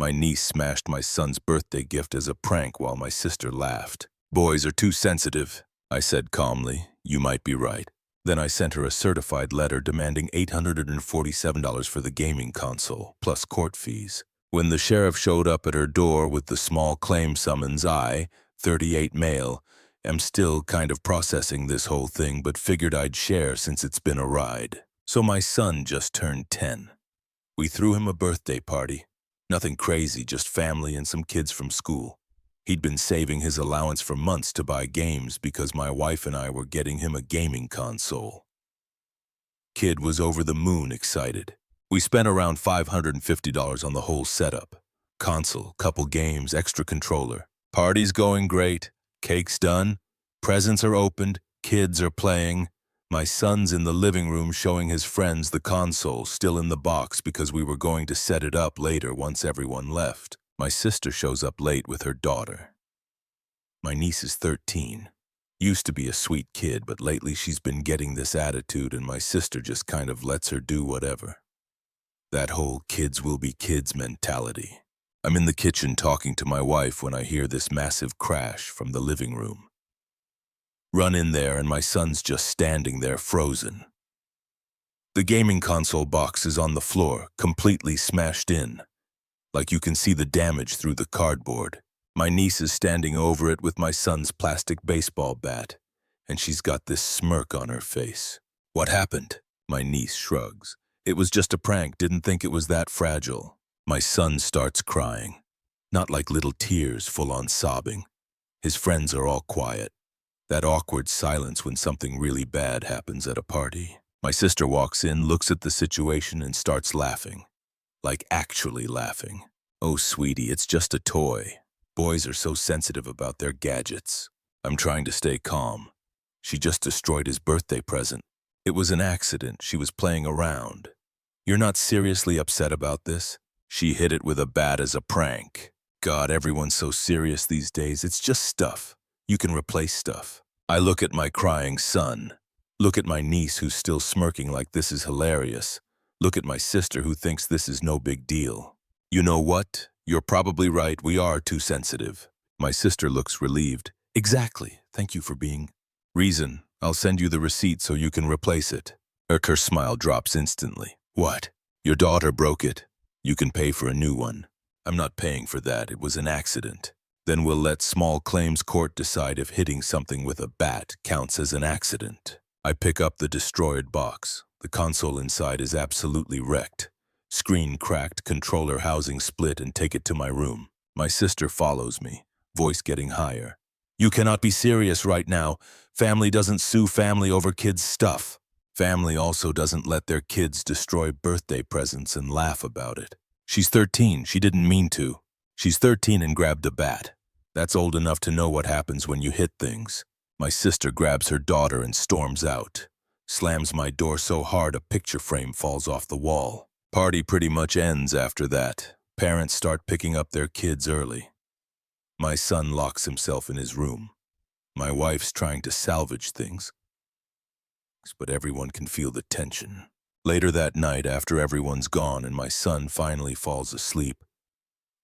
My niece smashed my son's birthday gift as a prank while my sister laughed. Boys are too sensitive, I said calmly. You might be right. Then I sent her a certified letter demanding $847 for the gaming console, plus court fees. When the sheriff showed up at her door with the small claim summons, I, 38 male, am still kind of processing this whole thing, but figured I'd share since it's been a ride. So my son just turned 10. We threw him a birthday party. Nothing crazy, just family and some kids from school. He'd been saving his allowance for months to buy games because my wife and I were getting him a gaming console. Kid was over the moon excited. We spent around $550 on the whole setup. Console, couple games, extra controller. Party's going great. Cake's done. Presents are opened. Kids are playing. My son's in the living room showing his friends the console still in the box because we were going to set it up later once everyone left. My sister shows up late with her daughter. My niece is 13. Used to be a sweet kid, but lately she's been getting this attitude and my sister just kind of lets her do whatever. That whole kids will be kids mentality. I'm in the kitchen talking to my wife when I hear this massive crash from the living room. Run in there and my son's just standing there frozen. The gaming console box is on the floor, completely smashed in. Like you can see the damage through the cardboard. My niece is standing over it with my son's plastic baseball bat, and she's got this smirk on her face. What happened? My niece shrugs. It was just a prank, didn't think it was that fragile. My son starts crying. Not like little tears, full-on sobbing. His friends are all quiet. That awkward silence when something really bad happens at a party. My sister walks in, looks at the situation, and starts laughing. Like actually laughing. Oh, sweetie, it's just a toy. Boys are so sensitive about their gadgets. I'm trying to stay calm. She just destroyed his birthday present. It was an accident. She was playing around. You're not seriously upset about this? She hit it with a bat as a prank. God, everyone's so serious these days. It's just stuff. You can replace stuff. I look at my crying son. Look at my niece who's still smirking like this is hilarious. Look at my sister who thinks this is no big deal. You know what? You're probably right. We are too sensitive. My sister looks relieved. Exactly. Thank you for being. Reason. I'll send you the receipt so you can replace it. Her smile drops instantly. What? Your daughter broke it. You can pay for a new one. I'm not paying for that. It was an accident. Then we'll let small claims court decide if hitting something with a bat counts as an accident. I pick up the destroyed box. The console inside is absolutely wrecked. Screen cracked, controller housing split, and take it to my room. My sister follows me, voice getting higher. You cannot be serious right now. Family doesn't sue family over kids' stuff. Family also doesn't let their kids destroy birthday presents and laugh about it. She's 13. She didn't mean to. She's 13 and grabbed a bat. That's old enough to know what happens when you hit things. My sister grabs her daughter and storms out. Slams my door so hard a picture frame falls off the wall. Party pretty much ends after that. Parents start picking up their kids early. My son locks himself in his room. My wife's trying to salvage things, but everyone can feel the tension. Later that night, after everyone's gone and my son finally falls asleep,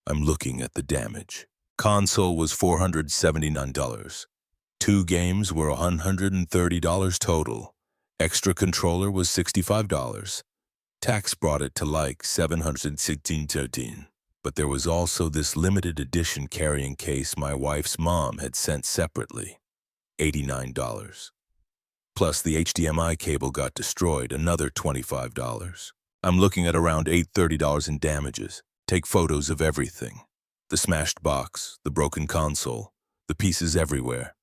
I'm looking at the damage. Console was $479. 2 games were $130 total. Extra controller was $65. Tax brought it to like $716.13. But there was also this limited edition carrying case my wife's mom had sent separately. $89. Plus the HDMI cable got destroyed, another $25. I'm looking at around $830 in damages. Take photos of everything. The smashed box, the broken console, the pieces everywhere.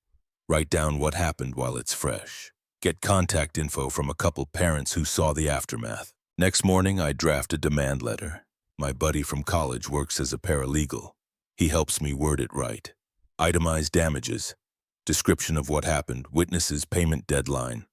Write down what happened while it's fresh. Get contact info from a couple parents who saw the aftermath. Next morning, I draft a demand letter. My buddy from college works as a paralegal. He helps me word it right. Itemized damages. Description of what happened. Witnesses' payment deadline.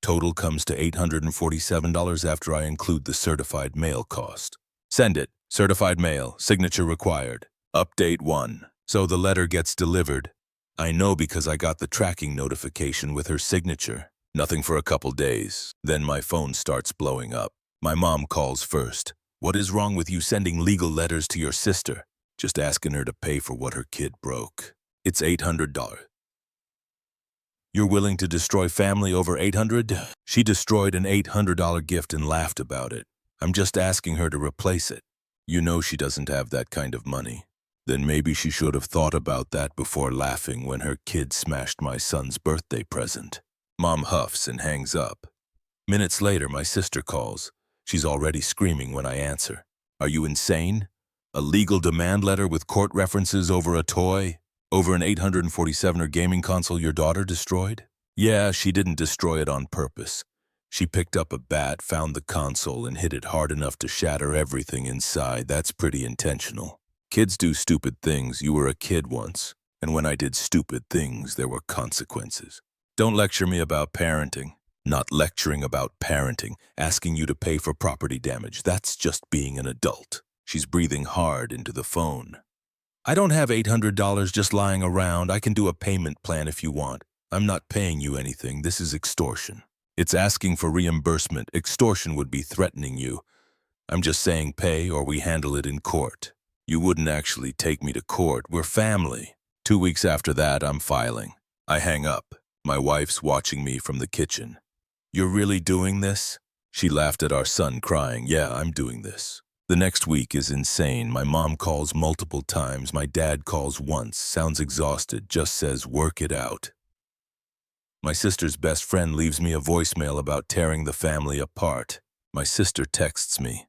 Total comes to $847 after I include the certified mail cost. Send it. Certified mail. Signature required. Update 1. So the letter gets delivered. I know because I got the tracking notification with her signature. Nothing for a couple days. Then my phone starts blowing up. My mom calls first. What is wrong with you sending legal letters to your sister? just asking her to pay for what her kid broke. It's $800. You're willing to destroy family over 800? She destroyed an $800 gift and laughed about it. I'm just asking her to replace it. You know she doesn't have that kind of money. Then maybe she should have thought about that before laughing when her kid smashed my son's birthday present. Mom huffs and hangs up. Minutes later, my sister calls. She's already screaming when I answer. Are you insane? A legal demand letter with court references over a toy? Over an 847er gaming console your daughter destroyed? Yeah, she didn't destroy it on purpose. She picked up a bat, found the console, and hit it hard enough to shatter everything inside. That's pretty intentional. Kids do stupid things. You were a kid once. And when I did stupid things, there were consequences. Don't lecture me about parenting. Not lecturing about parenting, asking you to pay for property damage. That's just being an adult. She's breathing hard into the phone. I don't have $800 just lying around. I can do a payment plan if you want. I'm not paying you anything. This is extortion. It's asking for reimbursement. Extortion would be threatening you. I'm just saying pay or we handle it in court. You wouldn't actually take me to court. We're family. 2 weeks after that, I'm filing. I hang up. My wife's watching me from the kitchen. You're really doing this? She laughed at our son crying. Yeah, I'm doing this. The next week is insane. My mom calls multiple times. My dad calls once. Sounds exhausted. Just says, work it out. My sister's best friend leaves me a voicemail about tearing the family apart. My sister texts me.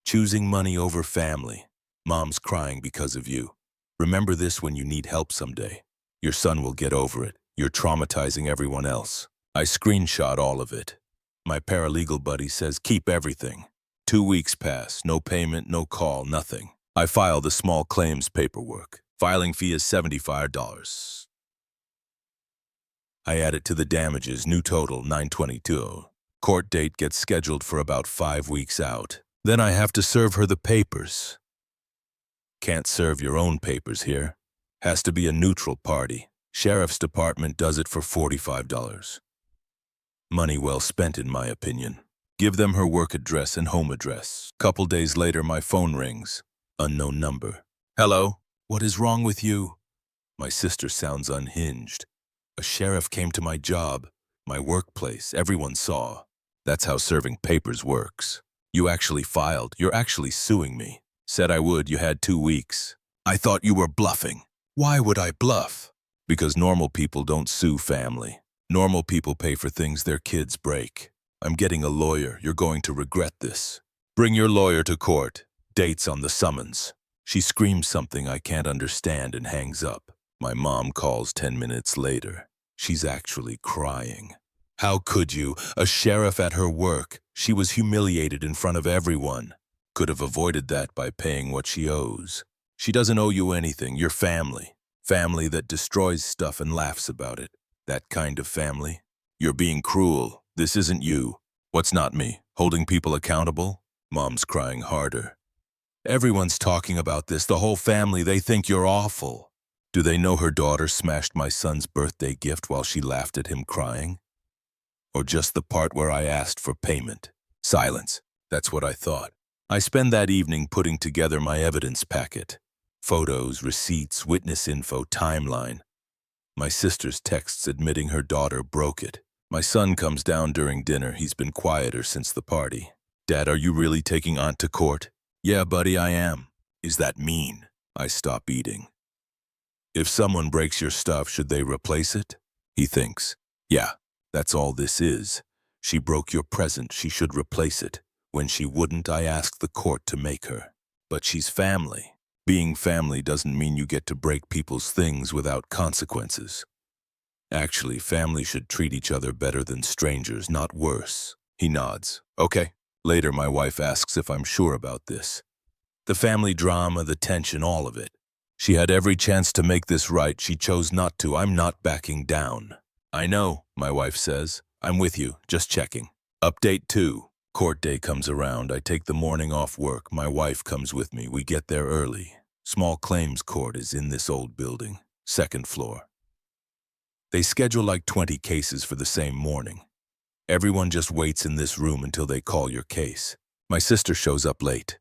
Choosing money over family. Mom's crying because of you. Remember this when you need help someday. Your son will get over it. You're traumatizing everyone else. I screenshot all of it. My paralegal buddy says, keep everything. 2 weeks pass, no payment, no call, nothing. I file the small claims paperwork. Filing fee is $75. I add it to the damages, new total $922. Court date gets scheduled for about 5 weeks out. Then I have to serve her the papers. Can't serve your own papers here. Has to be a neutral party. Sheriff's Department does it for $45. Money well spent in my opinion. Give them her work address and home address. Couple days later, my phone rings. Unknown number. Hello? What is wrong with you? My sister sounds unhinged. A sheriff came to my job, my workplace, everyone saw. That's how serving papers works. You actually filed. You're actually suing me. Said I would. You had 2 weeks. I thought you were bluffing. Why would I bluff? Because normal people don't sue family. Normal people pay for things their kids break. I'm getting a lawyer. You're going to regret this. Bring your lawyer to court. Dates on the summons. She screams something I can't understand and hangs up. My mom calls 10 minutes later. She's actually crying. How could you? A sheriff at her work. She was humiliated in front of everyone. Could have avoided that by paying what she owes. She doesn't owe you anything. You're family. Family that destroys stuff and laughs about it. That kind of family. You're being cruel. This isn't you. What's not me? Holding people accountable? Mom's crying harder. Everyone's talking about this. The whole family, they think you're awful. Do they know her daughter smashed my son's birthday gift while she laughed at him crying? Or just the part where I asked for payment? Silence. That's what I thought. I spend that evening putting together my evidence packet. Photos, receipts, witness info, timeline. My sister's texts admitting her daughter broke it. My son comes down during dinner. He's been quieter since the party. Dad, are you really taking Aunt to court? Yeah, buddy, I am. Is that mean? I stop eating. If someone breaks your stuff, should they replace it? He thinks. Yeah, that's all this is. She broke your present. She should replace it. When she wouldn't, I asked the court to make her. But she's family. Being family doesn't mean you get to break people's things without consequences. Actually, family should treat each other better than strangers, not worse. He nods. Okay. Later, my wife asks if I'm sure about this. The family drama, the tension, all of it. She had every chance to make this right. She chose not to. I'm not backing down. I know, my wife says. I'm with you, just checking. Update 2. Court day comes around. I take the morning off work. My wife comes with me. We get there early. Small claims court is in this old building. 2nd floor. They schedule like 20 cases for the same morning. Everyone just waits in this room until they call your case. My sister shows up late.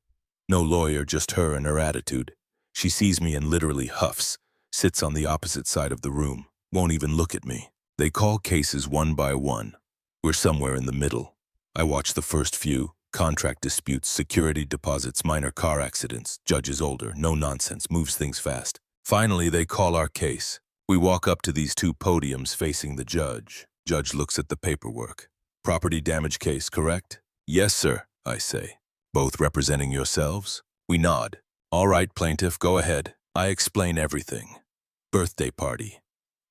No lawyer, just her and her attitude. She sees me and literally huffs, sits on the opposite side of the room, won't even look at me. They call cases one by one. We're somewhere in the middle. I watch the first few: contract disputes, security deposits, minor car accidents. Judge is older, no nonsense, moves things fast. Finally, they call our case. We walk up to these two podiums facing the judge. Judge looks at the paperwork. Property damage case, correct? Yes, sir, I say. Both representing yourselves? We nod. All right, plaintiff, go ahead. I explain everything. Birthday party.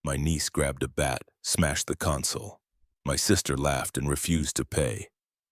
My niece grabbed a bat, smashed the console. My sister laughed and refused to pay.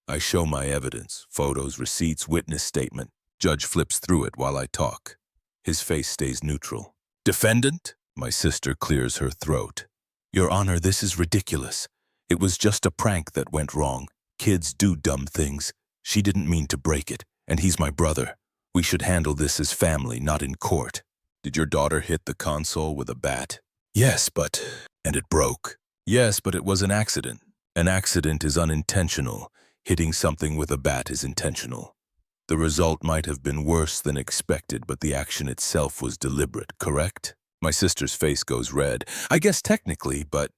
I show my evidence, photos, receipts, witness statement. Judge flips through it while I talk. His face stays neutral. Defendant? My sister clears her throat. Your Honor, this is ridiculous. It was just a prank that went wrong. Kids do dumb things. She didn't mean to break it, and he's my brother. We should handle this as family, not in court. Did your daughter hit the console with a bat? Yes, but... And it broke. Yes, but it was an accident. An accident is unintentional. Hitting something with a bat is intentional. The result might have been worse than expected, but the action itself was deliberate, correct? My sister's face goes red. I guess technically, but...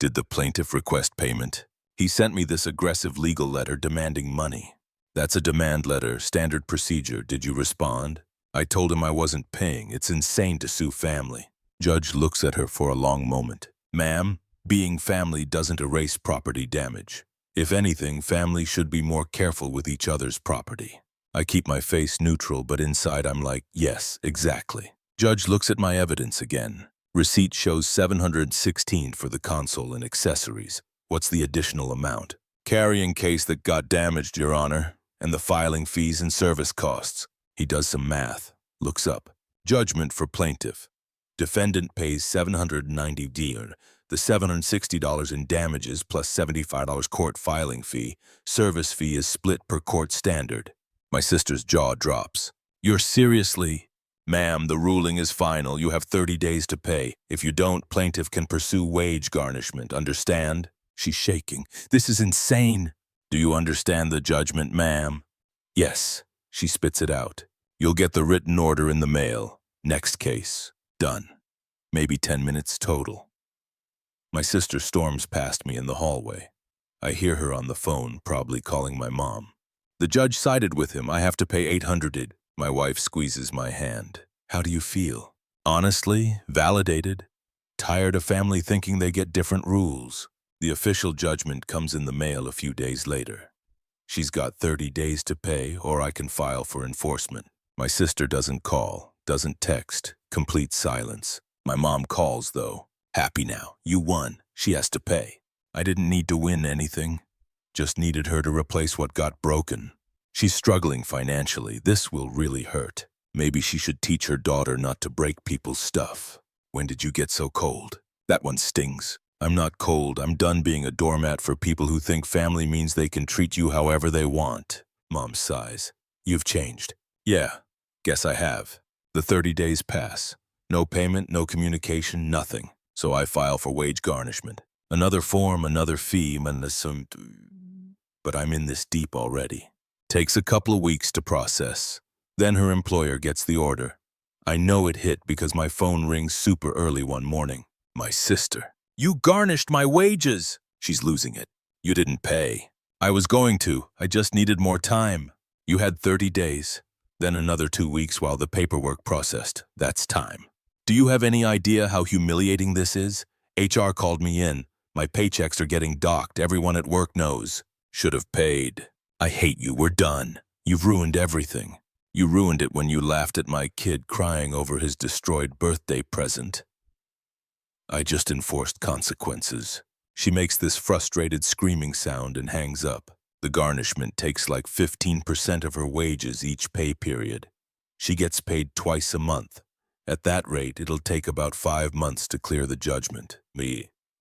Did the plaintiff request payment? He sent me this aggressive legal letter demanding money. That's a demand letter, standard procedure. Did you respond? I told him I wasn't paying. It's insane to sue family. Judge looks at her for a long moment. Ma'am, being family doesn't erase property damage. If anything, family should be more careful with each other's property. I keep my face neutral, but inside I'm like, yes, exactly. Judge looks at my evidence again. Receipt shows $716 for the console and accessories. What's the additional amount? Carrying case that got damaged, Your Honor, and the filing fees and service costs. He does some math, looks up. Judgment for plaintiff. Defendant pays $790. The $760 in damages plus $75 court filing fee. Service fee is split per court standard. My sister's jaw drops. You're seriously... Ma'am, the ruling is final. You have 30 days to pay. If you don't, plaintiff can pursue wage garnishment. Understand? She's shaking. This is insane. Do you understand the judgment, ma'am? Yes. She spits it out. You'll get the written order in the mail. Next case. Done. Maybe 10 minutes total. My sister storms past me in the hallway. I hear her on the phone, probably calling my mom. The judge sided with him. I have to pay $800. My wife squeezes my hand. How do you feel? Honestly, validated. Tired of family thinking they get different rules. The official judgment comes in the mail a few days later. She's got 30 days to pay, or I can file for enforcement. My sister doesn't call, doesn't text, complete silence. My mom calls, though. Happy now. You won. She has to pay. I didn't need to win anything. Just needed her to replace what got broken. She's struggling financially. This will really hurt. Maybe she should teach her daughter not to break people's stuff. When did you get so cold? That one stings. I'm not cold. I'm done being a doormat for people who think family means they can treat you however they want. Mom sighs. You've changed. Yeah, guess I have. The 30 days pass. No payment, no communication, nothing. So I file for wage garnishment. Another form, another fee, but I'm in this deep already. Takes a couple of weeks to process. Then her employer gets the order. I know it hit because my phone rings super early one morning. My sister. You garnished my wages! She's losing it. You didn't pay. I was going to. I just needed more time. You had 30 days. Then another 2 weeks while the paperwork processed. That's time. Do you have any idea how humiliating this is? HR called me in. My paychecks are getting docked. Everyone at work knows. Should have paid. I hate you. We're done. You've ruined everything. You ruined it when you laughed at my kid crying over his destroyed birthday present. I just enforced consequences. She makes this frustrated screaming sound and hangs up. The garnishment takes like 15% of her wages each pay period. She gets paid twice a month. At that rate, it'll take about 5 months to clear the judgment.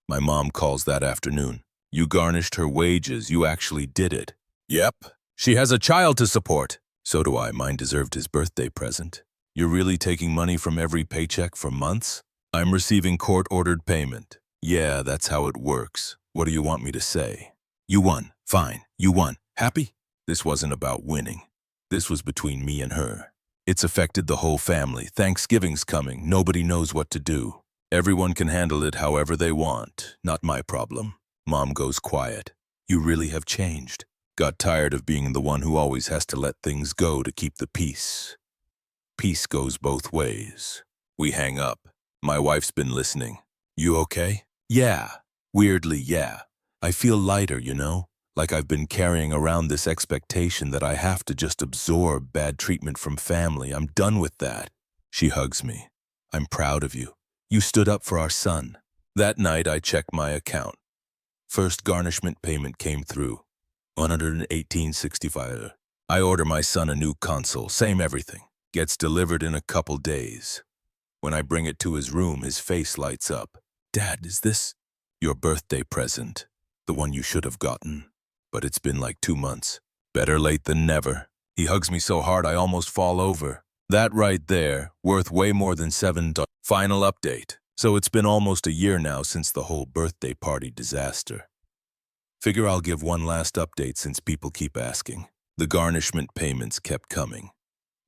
My mom calls that afternoon. You garnished her wages. You actually did it. Yep. She has a child to support. So do I. Mine deserved his birthday present. You're really taking money from every paycheck for months? I'm receiving court-ordered payment. Yeah, that's how it works. What do you want me to say? You won. Fine. You won. Happy? This wasn't about winning. This was between me and her. It's affected the whole family. Thanksgiving's coming. Nobody knows what to do. Everyone can handle it however they want. Not my problem. Mom goes quiet. You really have changed. Got tired of being the one who always has to let things go to keep the peace. Peace goes both ways. We hang up. My wife's been listening. You okay? Yeah. Weirdly, yeah. I feel lighter, you know? Like I've been carrying around this expectation that I have to just absorb bad treatment from family. I'm done with that. She hugs me. I'm proud of you. You stood up for our son. That night, I checked my account. First garnishment payment came through. $118.65. I order my son a new console. Same everything. Gets delivered in a couple days. When I bring it to his room, his face lights up. Dad, is this your birthday present? The one you should have gotten. But it's been like 2 months. Better late than never. He hugs me so hard I almost fall over. That right there, worth way more than $7. Final update. So it's been almost a year now since the whole birthday party disaster. Figure I'll give one last update since people keep asking. The garnishment payments kept coming.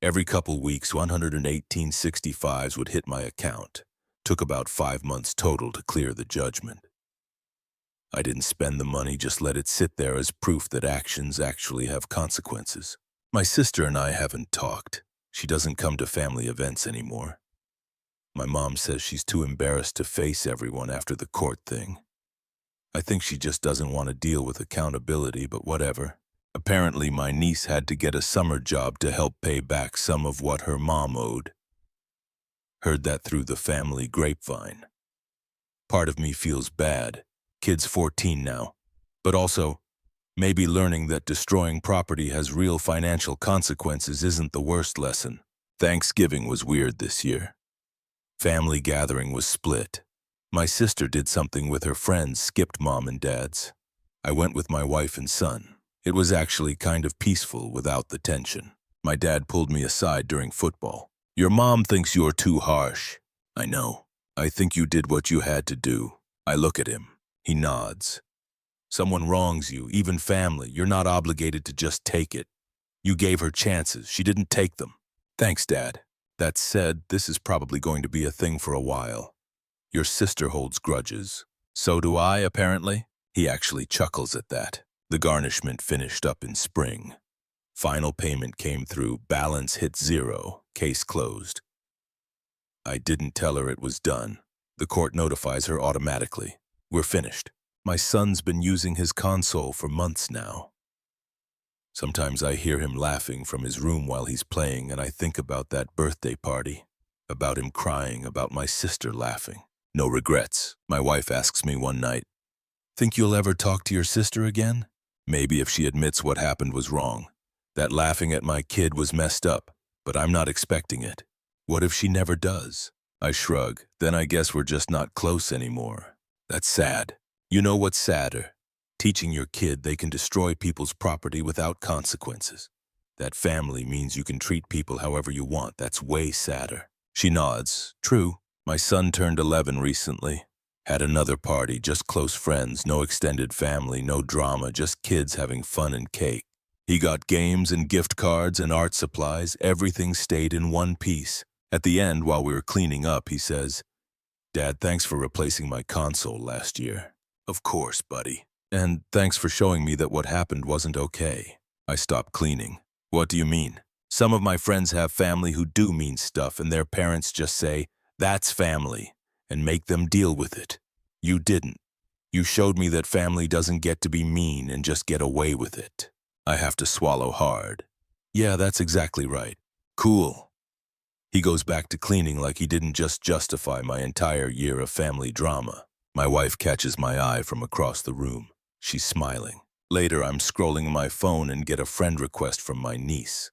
Every couple weeks, 118.65s would hit my account. Took about 5 months total to clear the judgment. I didn't spend the money, just let it sit there as proof that actions actually have consequences. My sister and I haven't talked. She doesn't come to family events anymore. My mom says she's too embarrassed to face everyone after the court thing. I think she just doesn't want to deal with accountability, but whatever. Apparently, my niece had to get a summer job to help pay back some of what her mom owed. Heard that through the family grapevine. Part of me feels bad. Kid's 14 now. But also, maybe learning that destroying property has real financial consequences isn't the worst lesson. Thanksgiving was weird this year. Family gathering was split. My sister did something with her friends, skipped mom and dad's. I went with my wife and son. It was actually kind of peaceful without the tension. My dad pulled me aside during football. Your mom thinks you're too harsh. I know. I think you did what you had to do. I look at him. He nods. Someone wrongs you, even family. You're not obligated to just take it. You gave her chances. She didn't take them. Thanks, Dad. That said, this is probably going to be a thing for a while. Your sister holds grudges. So do I, apparently. He actually chuckles at that. The garnishment finished up in spring. Final payment came through. Balance hit 0. Case closed. I didn't tell her it was done. The court notifies her automatically. We're finished. My son's been using his console for months now. Sometimes I hear him laughing from his room while he's playing, and I think about that birthday party, about him crying, about my sister laughing. No regrets. My wife asks me one night, "Think you'll ever talk to your sister again?" Maybe if she admits what happened was wrong. That laughing at my kid was messed up, but I'm not expecting it. What if she never does? I shrug. Then I guess we're just not close anymore. That's sad. You know what's sadder? Teaching your kid they can destroy people's property without consequences. That family means you can treat people however you want. That's way sadder. She nods. True. My son turned 11 recently. Had another party, just close friends, no extended family, no drama, just kids having fun and cake. He got games and gift cards and art supplies. Everything stayed in one piece. At the end, while we were cleaning up, he says, "Dad, thanks for replacing my console last year." Of course, buddy. And thanks for showing me that what happened wasn't okay. I stopped cleaning. What do you mean? Some of my friends have family who do mean stuff, and their parents just say, "That's family," and make them deal with it. You didn't. You showed me that family doesn't get to be mean and just get away with it. I have to swallow hard. Yeah, that's exactly right. Cool. He goes back to cleaning like he didn't just justify my entire year of family drama. My wife catches my eye from across the room. She's smiling. Later, I'm scrolling my phone and get a friend request from my niece.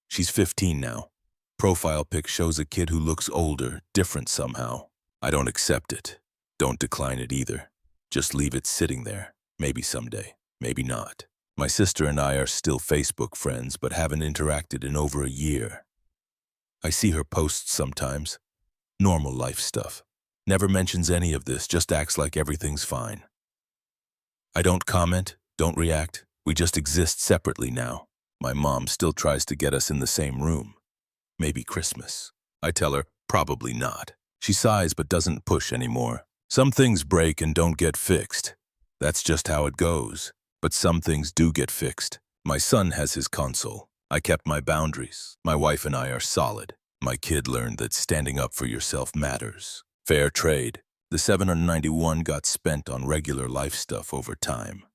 She's 15 now. Profile pic shows a kid who looks older, different somehow. I don't accept it. Don't decline it either. Just leave it sitting there. Maybe someday. Maybe not. My sister and I are still Facebook friends, but haven't interacted in over a year. I see her posts sometimes. Normal life stuff. Never mentions any of this, just acts like everything's fine. I don't comment, don't react. We just exist separately now. My mom still tries to get us in the same room. Maybe Christmas. I tell her, probably not. She sighs but doesn't push anymore. Some things break and don't get fixed. That's just how it goes. But some things do get fixed. My son has his console. I kept my boundaries. My wife and I are solid. My kid learned that standing up for yourself matters. Fair trade. The 791 got spent on regular life stuff over time.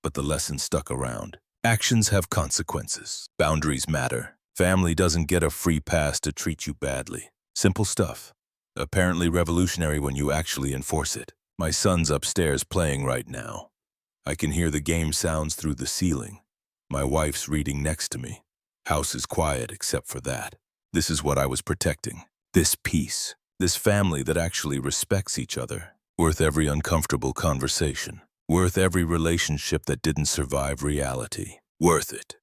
But the lesson stuck around. Actions have consequences. Boundaries matter. Family doesn't get a free pass to treat you badly. Simple stuff. Apparently revolutionary when you actually enforce it. My son's upstairs playing right now. I can hear the game sounds through the ceiling. My wife's reading next to me. House is quiet except for that. This is what I was protecting. This peace. This family that actually respects each other. Worth every uncomfortable conversation. Worth every relationship that didn't survive reality. Worth it.